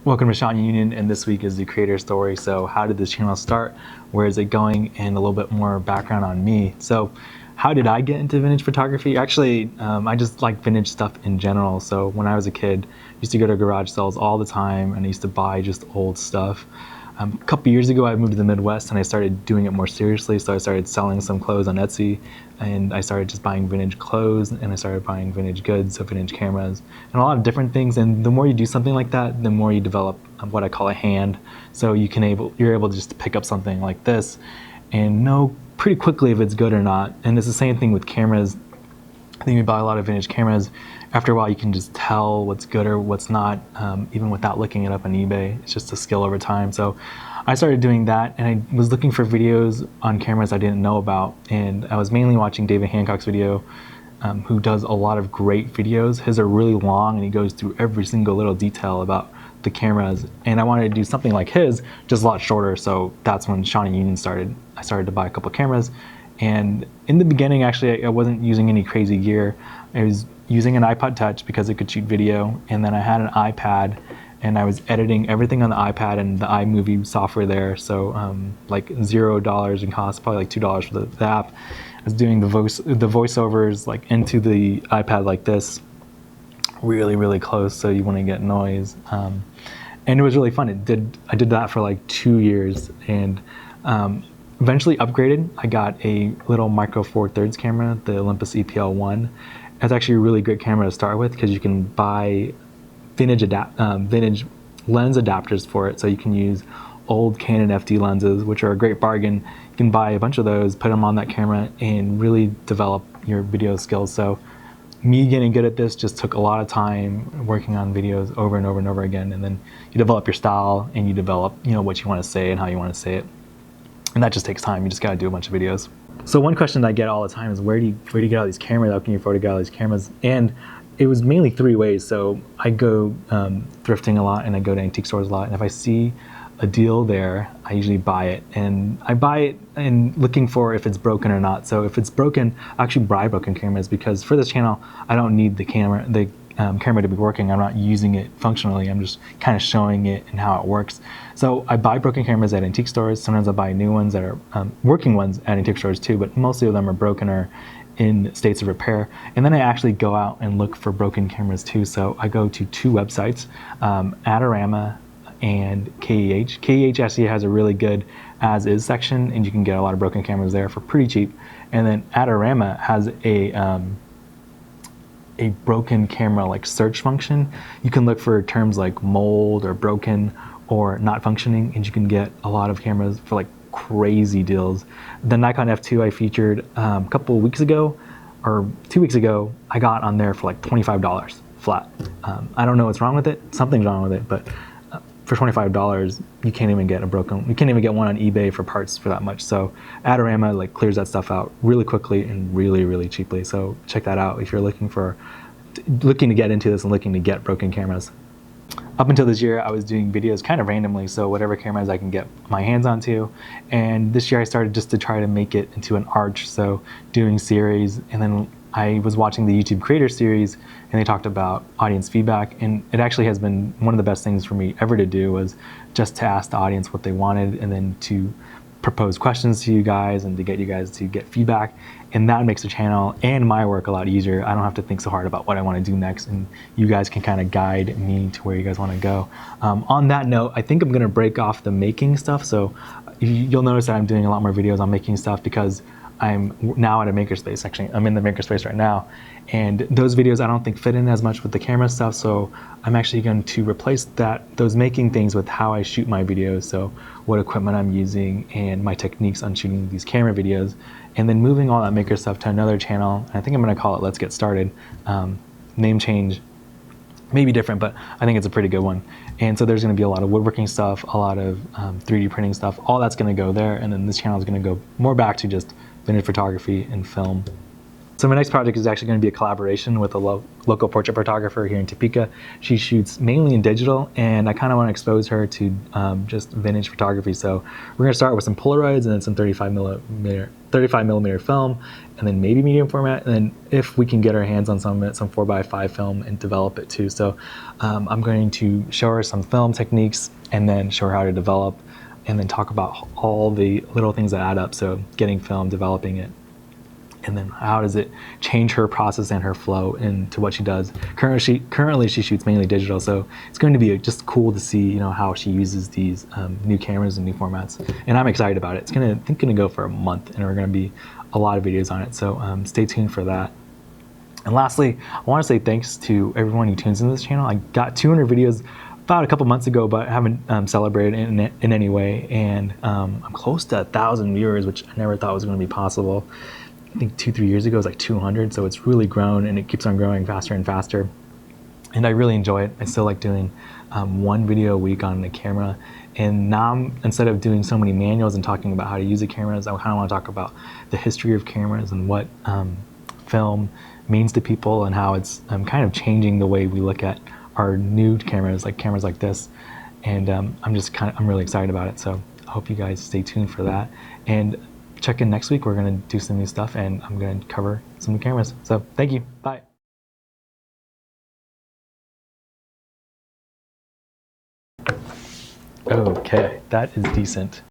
Welcome to Shawnee, and this week is the creator story. So how did this channel start? Where is it going? And a little bit more background on me. So how did I get into vintage photography? Actually, I just like vintage stuff in general. So when I was a kid, I used to go to garage sales all the time and I used to buy just old stuff. A couple years ago, I moved to the Midwest and I started doing it more seriously. So I started selling some clothes on Etsy, and I started just buying vintage clothes, and I started buying vintage goods, so vintage cameras, and a lot of different things. And the more you do something like that, the more you develop what I call a hand. So you're able to just pick up something like this and know pretty quickly if it's good or not. And it's the same thing with cameras. I think we buy a lot of vintage cameras. After a while, you can just tell what's good or what's not, even without looking it up on eBay. It's just a skill over time. So I started doing that, and I was looking for videos on cameras I didn't know about. And I was mainly watching David Hancock's video, who does a lot of great videos. His are really long, and he goes through every single little detail about the cameras. And I wanted to do something like his, just a lot shorter. So that's when Shawnee Union started. I started to buy a couple cameras. And in the beginning, actually, I wasn't using any crazy gear. I was using an iPod Touch because it could shoot video, and then I had an iPad, and I was editing everything on the iPad and the iMovie software there. So like $0 in cost, probably like $2 for the app. I was doing the voiceovers like into the iPad like this, really close, so you wouldn't get noise. And it was really fun. I did that for like 2 years, and eventually upgraded. I got a little micro Four Thirds camera, the Olympus EPL1. It's actually a really great camera to start with because you can buy vintage lens adapters for it. So you can use old Canon FD lenses, which are a great bargain. You can buy a bunch of those, put them on that camera, and really develop your video skills. So me getting good at this just took a lot of time working on videos over and over and over again. And then you develop your style, and you develop, what you want to say and how you want to say it. And that just takes time. You just got to do a bunch of videos. So one question that I get all the time is, where do you get all these cameras? How can you afford to get all these cameras? And it was mainly three ways. So I go thrifting a lot, and I go to antique stores a lot. And if I see a deal there, I usually buy it. And I buy it and looking for if it's broken or not. So if it's broken, I actually buy broken cameras, because for this channel, I don't need the camera to be working. I'm not using it functionally. I'm just kind of showing it and how it works. So I buy broken cameras at antique stores. Sometimes I buy new ones that are working ones at antique stores too, but mostly of them are broken or in states of repair. And then I actually go out and look for broken cameras too. So I go to two websites, Adorama and KEH. KEH actually has a really good as is section, and you can get a lot of broken cameras there for pretty cheap. And then Adorama has a broken camera like search function. You can look for terms like mold or broken or not functioning, and you can get a lot of cameras for like crazy deals. The Nikon F2 I featured a couple of weeks ago, or 2 weeks ago, I got on there for like $25 flat. I don't know what's wrong with it. Something's wrong with it, but for $25, you can't even get one on eBay for parts for that much. So Adorama like clears that stuff out really quickly and really cheaply. So check that out if you're looking to get into this and looking to get broken cameras. Up until this year, I was doing videos kind of randomly, so whatever cameras I can get my hands onto. And this year I started just to try to make it into an arch, so doing series. And then I was watching the YouTube creator series, and they talked about audience feedback, and it actually has been one of the best things for me ever to do, was just to ask the audience what they wanted, and then to propose questions to you guys and to get you guys to get feedback. And that makes the channel and my work a lot easier. I don't have to think so hard about what I want to do next, and you guys can kind of guide me to where you guys want to go. On that note, I think I'm going to break off the making stuff. So you'll notice that I'm doing a lot more videos on making stuff because I'm now at a makerspace. Actually, I'm in the makerspace right now, and those videos I don't think fit in as much with the camera stuff. So I'm actually going to replace those making things with how I shoot my videos. So what equipment I'm using and my techniques on shooting these camera videos, and then moving all that maker stuff to another channel. And I think I'm going to call it Let's Get Started. Name change, maybe different, but I think it's a pretty good one. And so there's going to be a lot of woodworking stuff, a lot of 3D printing stuff. All that's going to go there, and then this channel is going to go more back to just vintage photography and film. So my next project is actually going to be a collaboration with a local portrait photographer here in Topeka. She shoots mainly in digital, and I kind of want to expose her to just vintage photography. So we're going to start with some Polaroids and then some 35 millimeter film, and then maybe medium format. And then if we can get our hands on some 4x5 film and develop it too. So I'm going to show her some film techniques and then show her how to develop, and then talk about all the little things that add up. So getting film, developing it, and then how does it change her process and her flow into what she does. Currently she shoots mainly digital, so it's going to be just cool to see, you know, how she uses these new cameras and new formats. And I'm excited about it. It's I think gonna go for a month, and there are gonna be a lot of videos on it, so stay tuned for that. And lastly, I want to say thanks to everyone who tunes into this channel. I got 200 videos about a couple months ago, but haven't celebrated in any way. And I'm close to 1,000 viewers, which I never thought was going to be possible. I think 2-3 years ago it was like 200, so it's really grown, and it keeps on growing faster and faster. And I really enjoy it. I still like doing one video a week on the camera. And now, instead of doing so many manuals and talking about how to use the cameras, I kind of want to talk about the history of cameras and what film means to people, and how it's kind of changing the way we look at our new cameras like this. And I'm really excited about it. So I hope you guys stay tuned for that. And check in next week. We're going to do some new stuff, and I'm going to cover some new cameras. So thank you. Bye. Okay, that is decent.